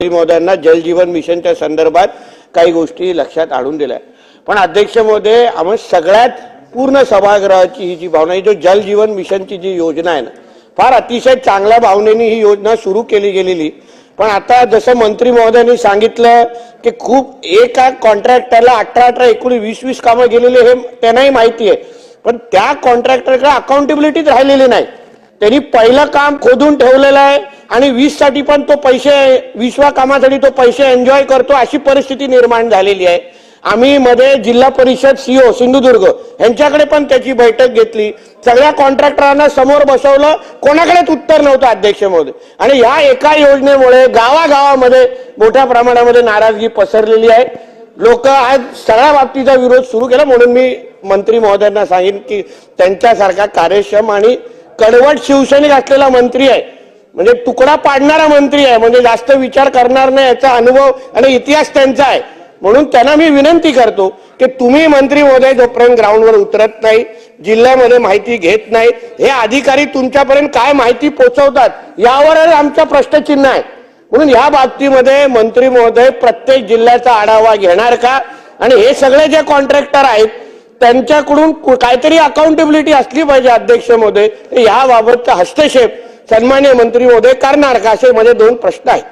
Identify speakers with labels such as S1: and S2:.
S1: महोदयांना जल जीवन मिशनच्या संदर्भात काही गोष्टी लक्षात आणून दिल्या। पण अध्यक्ष महोदय, आम्ही सगळ्यात पूर्ण सभागृहाची ही जी भावना आहे, जो जल जीवन मिशनची जी योजना आहे ना, फार अतिशय चांगल्या भावनेने ही योजना सुरू केली गेलेली। पण आता जसं मंत्री महोदयांनी सांगितलं की खूप एका कॉन्ट्रॅक्टरला 18 19 20 कामं गेलेली हे त्यांनाही माहिती आहे, पण त्या कॉन्ट्रॅक्टरकडे अकाउंटेबिलिटीच राहिलेली नाही। त्यांनी पहिलं काम खोदून ठेवलेलं आहे आणि 20 साठी पण तो पैसे 20व्या कामासाठी तो पैसे एन्जॉय करतो, अशी परिस्थिती निर्माण झालेली आहे। आम्ही मध्ये जिल्हा परिषद सीओ सिंधुदुर्ग यांच्याकडे पण त्याची बैठक घेतली, सगळ्या कॉन्ट्रॅक्टरांना समोर बसवलं, कोणाकडेच उत्तर नव्हतं अध्यक्ष महोदय। आणि या एका योजनेमुळे गावागावामध्ये मोठ्या प्रमाणामध्ये नाराजगी पसरलेली आहे। लोक आज सगळ्या बाबतीचा विरोध सुरू केला, म्हणून मी मंत्री महोदयांना सांगेन की त्यांच्यासारखा कार्यक्षम आणि कडवट शिवसैनिक असलेला मंत्री आहे, म्हणजे तुकडा पाडणारा मंत्री आहे, म्हणजे जास्त विचार करणार नाही याचा अनुभव आणि इतिहास त्यांचा आहे। म्हणून त्यांना मी विनंती करतो की तुम्ही मंत्री महोदय जोपर्यंत ग्राउंडवर उतरत नाही, जिल्ह्यामध्ये माहिती घेत नाही, हे अधिकारी तुमच्यापर्यंत काय माहिती पोहोचवतात यावरच आमचा प्रश्नचिन्ह आहे। म्हणून या बाबतीमध्ये मंत्री महोदय प्रत्येक जिल्ह्याचा आढावा घेणार का, आणि हे सगळे जे कॉन्ट्रॅक्टर आहेत त्यांच्याकडून काहीतरी अकाउंटेबिलिटी असली पाहिजे अध्यक्ष महोदय। याबाबतचा हस्तक्षेप सन्माननीय मंत्री महोदय करणार का, असे माझे दोन प्रश्न आहेत।